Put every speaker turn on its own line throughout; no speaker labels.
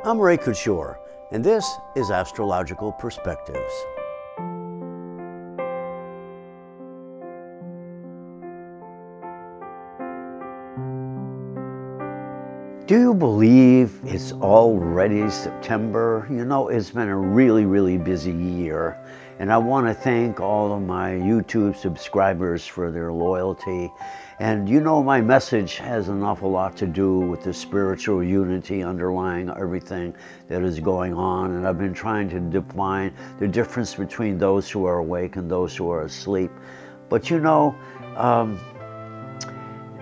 I'm Ray Couture, and this is Astrological Perspectives. Do you believe it's already September? You know, it's been a really busy year, and I want to thank all of my YouTube subscribers for their loyalty. And you know, my message has an awful lot to do with the spiritual unity underlying everything that is going on, and I've been trying to define the difference between those who are awake and those who are asleep. But you know,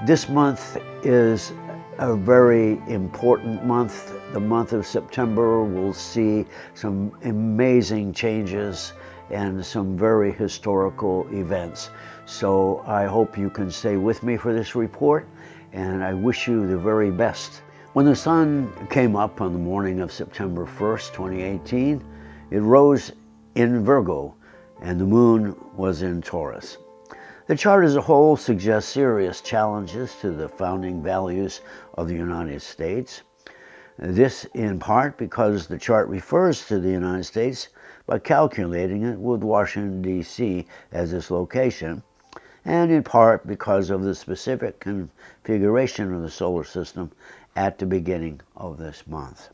this month is a very important month. The month of September will see some amazing changes and some very historical events. So I hope you can stay with me for this report, and I wish you the very best. When the sun came up on the morning of September 1st, 2018, it rose in Virgo and the moon was in Taurus. The chart as a whole suggests serious challenges to the founding values of the United States. This in part because the chart refers to the United States by calculating it with Washington, D.C. as its location, and in part because of the specific configuration of the solar system at the beginning of this month.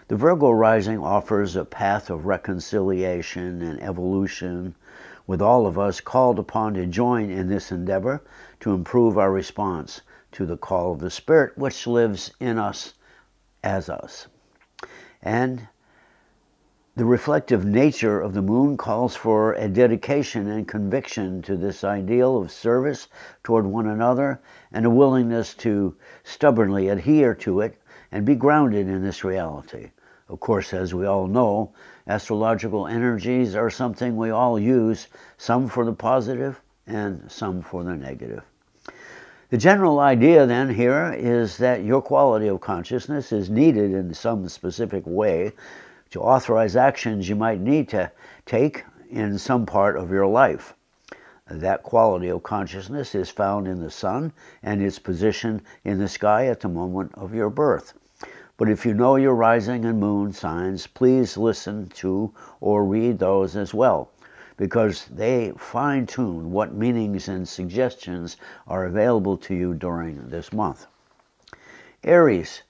The Virgo rising offers a path of reconciliation and evolution, with all of us called upon to join in this endeavor to improve our response to the call of the Spirit which lives in us as us. And the reflective nature of the moon calls for a dedication and conviction to this ideal of service toward one another, and a willingness to stubbornly adhere to it and be grounded in this reality. Of course, as we all know, astrological energies are something we all use, some for the positive and some for the negative. The general idea then here is that your quality of consciousness is needed in some specific way to authorize actions you might need to take in some part of your life. That quality of consciousness is found in the sun and its position in the sky at the moment of your birth. But if you know your rising and moon signs, please listen to or read those as well, because they fine-tune what meanings and suggestions are available to you during this month. Aries,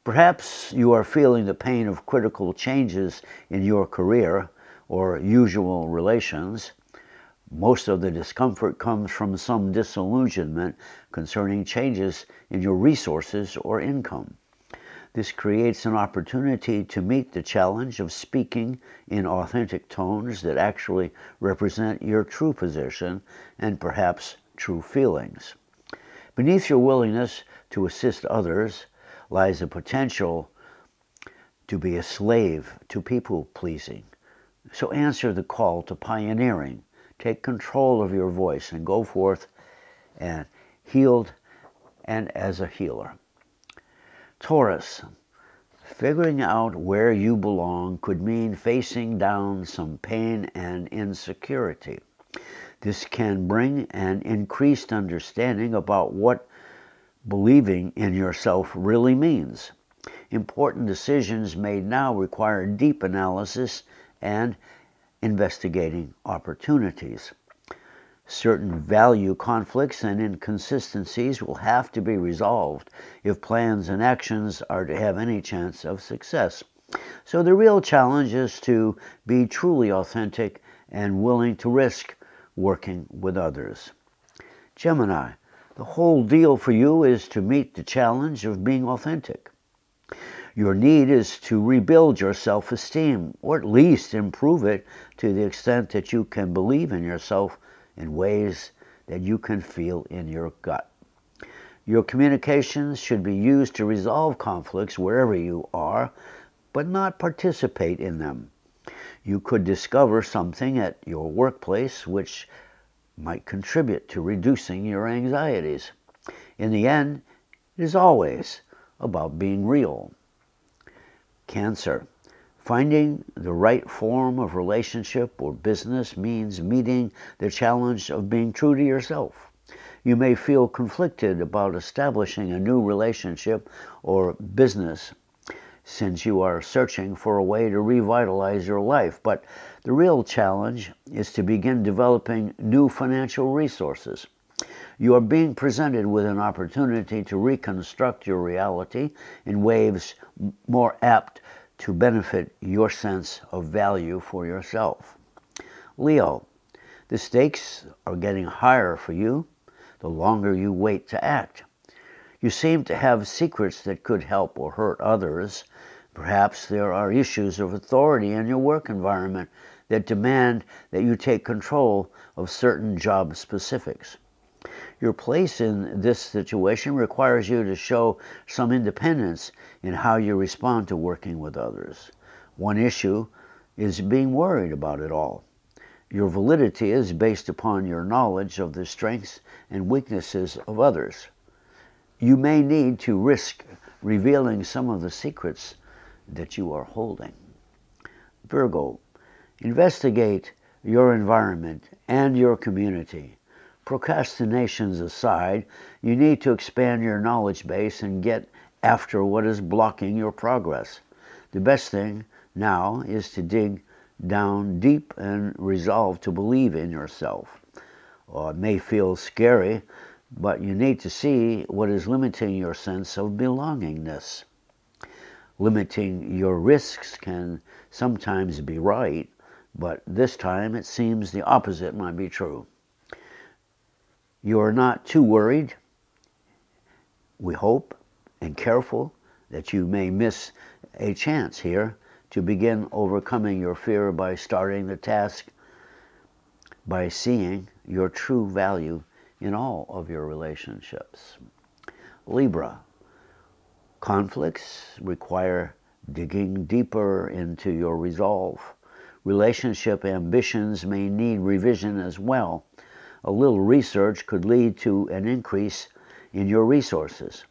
perhaps you are feeling the pain of critical changes in your career or usual relations. Most of the discomfort comes from some disillusionment concerning changes in your resources or income. This creates an opportunity to meet the challenge of speaking in authentic tones that actually represent your true position and perhaps true feelings. Beneath your willingness to assist others lies a potential to be a slave to people-pleasing. So answer the call to pioneering. Take control of your voice and go forth and healed and as a healer. Taurus, figuring out where you belong could mean facing down some pain and insecurity. This can bring an increased understanding about what believing in yourself really means. Important decisions made now require deep analysis and investigating opportunities. Certain value conflicts and inconsistencies will have to be resolved if plans and actions are to have any chance of success. So the real challenge is to be truly authentic and willing to risk working with others. Gemini, the whole deal for you is to meet the challenge of being authentic. Your need is to rebuild your self-esteem, or at least improve it to the extent that you can believe in yourself in ways that you can feel in your gut. Your communications should be used to resolve conflicts wherever you are, but not participate in them. You could discover something at your workplace which might contribute to reducing your anxieties. In the end, it is always about being real. Cancer. Finding the right form of relationship or business means meeting the challenge of being true to yourself. You may feel conflicted about establishing a new relationship or business. since you are searching for a way to revitalize your life. But the real challenge is to begin developing new financial resources. You are being presented with an opportunity to reconstruct your reality in ways more apt to benefit your sense of value for yourself. Leo, the stakes are getting higher for you the longer you wait to act. You seem to have secrets that could help or hurt others. Perhaps there are issues of authority in your work environment that demand that you take control of certain job specifics. Your place in this situation requires you to show some independence in how you respond to working with others. One issue is being worried about it all. Your validity is based upon your knowledge of the strengths and weaknesses of others. You may need to risk revealing some of the secrets that you are holding. Virgo, investigate your environment and your community. Procrastinations aside, you need to expand your knowledge base and get after what is blocking your progress. The best thing now is to dig down deep and resolve to believe in yourself. It may feel scary, but you need to see what is limiting your sense of belongingness. Limiting your risks can sometimes be right, but this time it seems the opposite might be true. You are not too worried, we hope, and careful that you may miss a chance here to begin overcoming your fear by starting the task by seeing your true value in all of your relationships. Libra, conflicts require digging deeper into your resolve. Relationship ambitions may need revision as well. A little research could lead to an increase in your resources.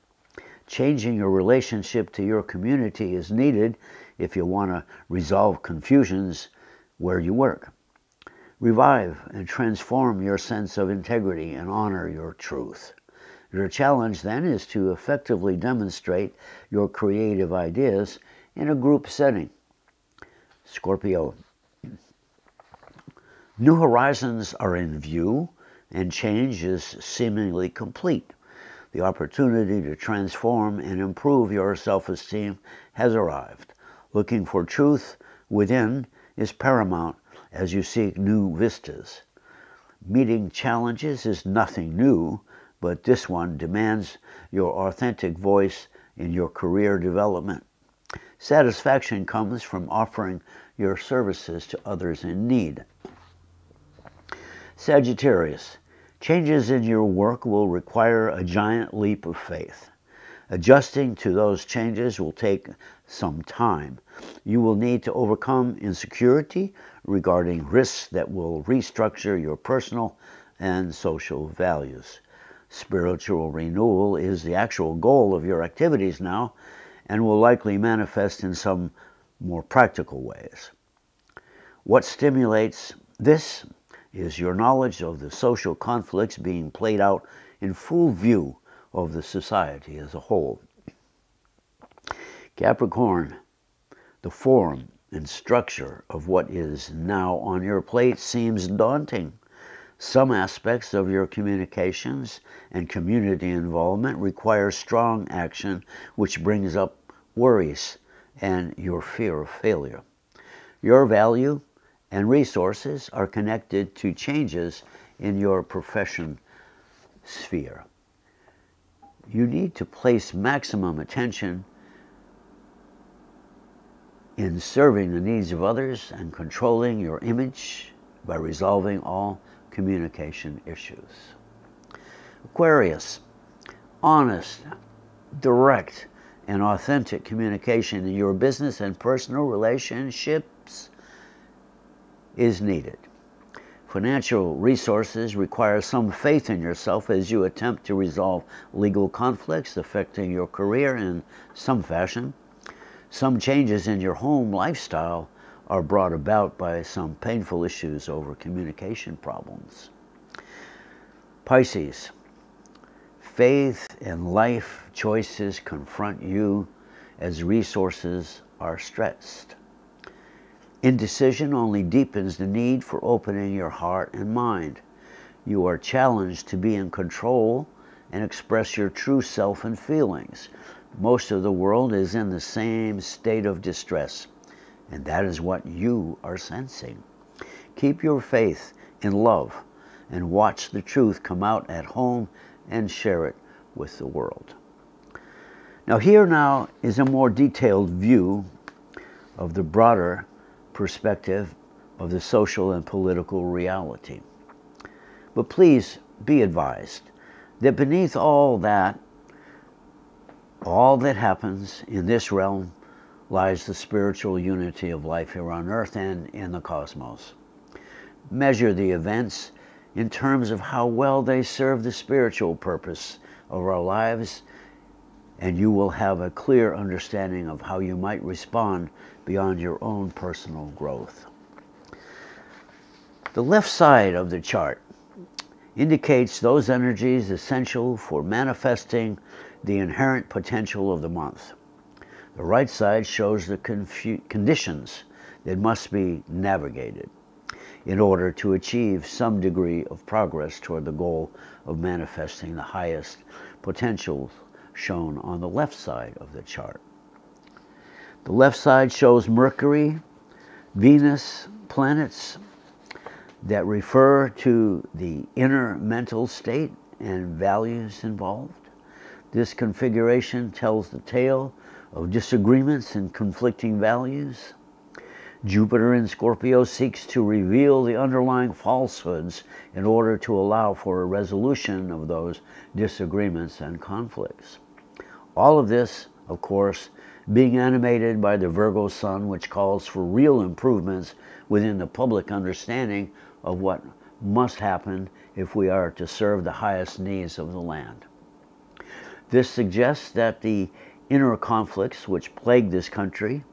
Changing your relationship to your community is needed if you want to resolve confusions where you work. Revive and transform your sense of integrity and honor your truth. Your challenge then is to effectively demonstrate your creative ideas in a group setting. Scorpio, new horizons are in view and change is seemingly complete. The opportunity to transform and improve your self-esteem has arrived. Looking for truth within is paramount as you seek new vistas. Meeting challenges is nothing new, but this one demands your authentic voice in your career development. Satisfaction comes from offering your services to others in need. Sagittarius, changes in your work will require a giant leap of faith. Adjusting to those changes will take some time. You will need to overcome insecurity regarding risks that will restructure your personal and social values. Spiritual renewal is the actual goal of your activities now and will likely manifest in some more practical ways. What stimulates this is your knowledge of the social conflicts being played out in full view of the society as a whole. Capricorn, the form and structure of what is now on your plate seems daunting. Some aspects of your communications and community involvement require strong action, which brings up worries and your fear of failure. Your value and resources are connected to changes in your profession sphere. You need to place maximum attention in serving the needs of others and controlling your image by resolving all communication issues. Aquarius, honest, direct, and authentic communication in your business and personal relationships is needed. Financial resources require some faith in yourself as you attempt to resolve legal conflicts affecting your career in some fashion. Some changes in your home lifestyle are brought about by some painful issues over communication problems. Pisces, faith and life choices confront you as resources are stressed. Indecision only deepens the need for opening your heart and mind. You are challenged to be in control and express your true self and feelings. Most of the world is in the same state of distress, and that is what you are sensing. Keep your faith in love and watch the truth come out at home and share it with the world. Now, here now is a more detailed view of the broader perspective of the social and political reality. But please be advised that beneath all that happens in this realm lies the spiritual unity of life here on earth and in the cosmos. Measure the events in terms of how well they serve the spiritual purpose of our lives, and you will have a clear understanding of how you might respond beyond your own personal growth. The left side of the chart indicates those energies essential for manifesting the inherent potential of the month. The right side shows the conditions that must be navigated in order to achieve some degree of progress toward the goal of manifesting the highest potential shown on the left side of the chart. The left side shows Mercury, Venus, planets that refer to the inner mental state and values involved. This configuration tells the tale of disagreements and conflicting values. Jupiter in Scorpio seeks to reveal the underlying falsehoods in order to allow for a resolution of those disagreements and conflicts. All of this, of course, being animated by the Virgo sun, which calls for real improvements within the public understanding of what must happen if we are to serve the highest needs of the land. This suggests that the inner conflicts which plague this country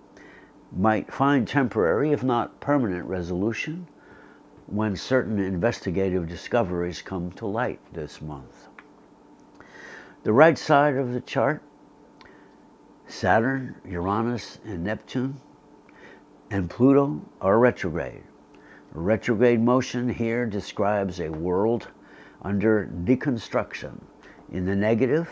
might find temporary, if not permanent, resolution when certain investigative discoveries come to light this month. The right side of the chart, Saturn, Uranus, and Neptune, and Pluto are retrograde. Retrograde motion here describes a world under deconstruction in the negative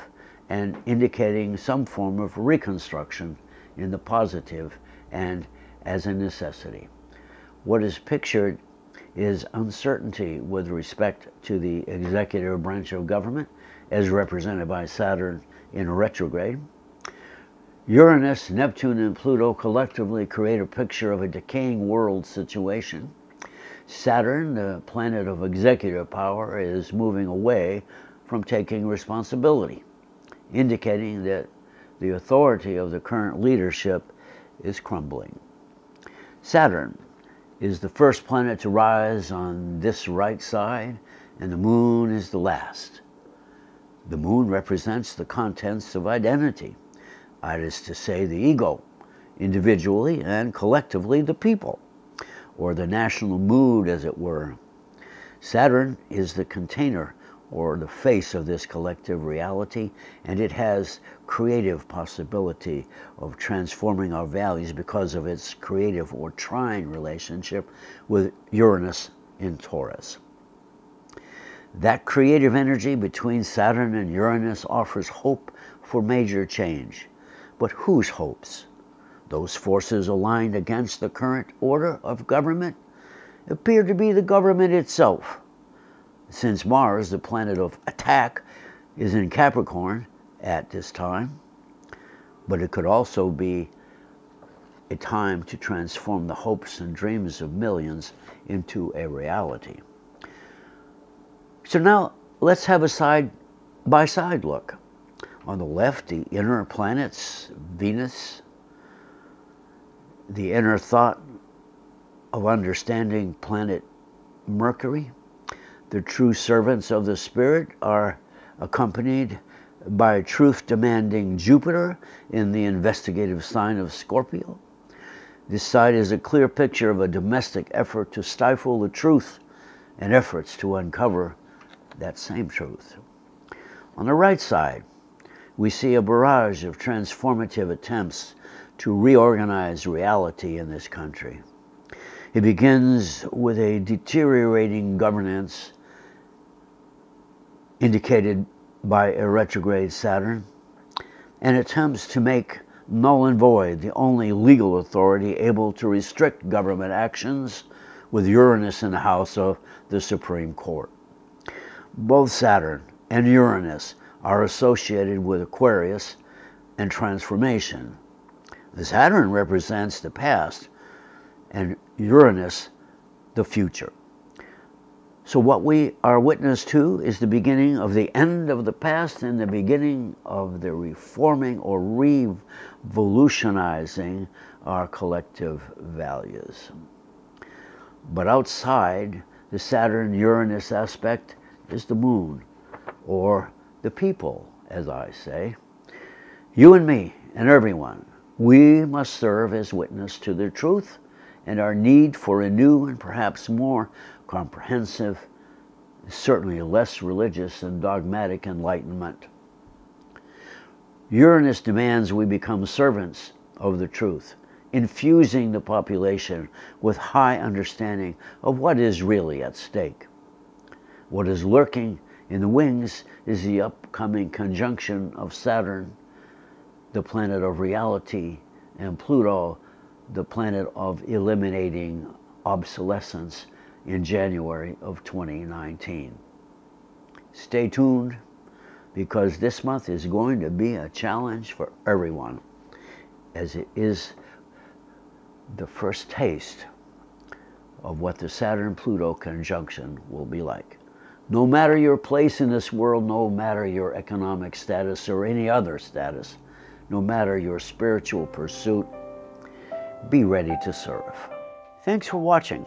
and indicating some form of reconstruction in the positive and as a necessity. What is pictured is uncertainty with respect to the executive branch of government, as represented by Saturn in retrograde. Uranus, Neptune, and Pluto collectively create a picture of a decaying world situation. Saturn, the planet of executive power, is moving away from taking responsibility, indicating that the authority of the current leadership is crumbling. Saturn is the first planet to rise on this right side, and the moon is the last. The moon represents the contents of identity, that is to say, the ego, individually and collectively the people, or the national mood, as it were. Saturn is the container or the face of this collective reality, and it has creative possibility of transforming our values because of its creative or trine relationship with Uranus in Taurus. That creative energy between Saturn and Uranus offers hope for major change. But whose hopes? Those forces aligned against the current order of government appear to be the government itself, since Mars, the planet of attack, is in Capricorn at this time. But it could also be a time to transform the hopes and dreams of millions into a reality. So now let's have a side-by-side look. On the left, the inner planets, Venus, the inner thought of understanding planet Mercury. The true servants of the Spirit are accompanied by truth-demanding Jupiter in the investigative sign of Scorpio. This side is a clear picture of a domestic effort to stifle the truth and efforts to uncover that same truth. On the right side, we see a barrage of transformative attempts to reorganize reality in this country. It begins with a deteriorating governance indicated by a retrograde Saturn, and attempts to make null and void the only legal authority able to restrict government actions, with Uranus in the house of the Supreme Court. Both Saturn and Uranus are associated with Aquarius and transformation. The Saturn represents the past and Uranus the future. So what we are witness to is the beginning of the end of the past and the beginning of the reforming or revolutionizing our collective values. But outside the Saturn-Uranus aspect is the moon, or the people, as I say. You and me and everyone, we must serve as witness to the truth and our need for a new and perhaps more comprehensive, certainly less religious and dogmatic enlightenment. Uranus demands we become servants of the truth, infusing the population with high understanding of what is really at stake. What is lurking in the wings is the upcoming conjunction of Saturn, the planet of reality, and Pluto, the planet of eliminating obsolescence, in January of 2019. Stay tuned, because this month is going to be a challenge for everyone, as it is the first taste of what the Saturn-Pluto conjunction will be like. No matter your place in this world, no matter your economic status or any other status, no matter your spiritual pursuit, be ready to serve. Thanks for watching,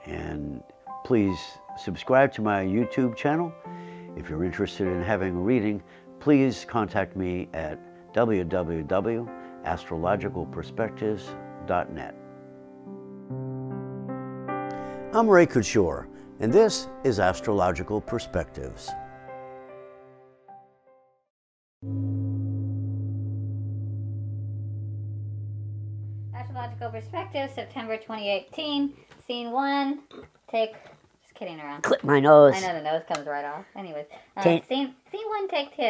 and please subscribe to my YouTube channel. If you're interested in having a reading, please contact me at www.astrologicalperspectives.net. I'm Ray Couture, and this is Astrological Perspectives.
Astrological Perspectives, September 2018. Scene 1. Just kidding around.
Clip my nose.
I know the nose comes right off. Anyways,
Take-
scene 1, take 2.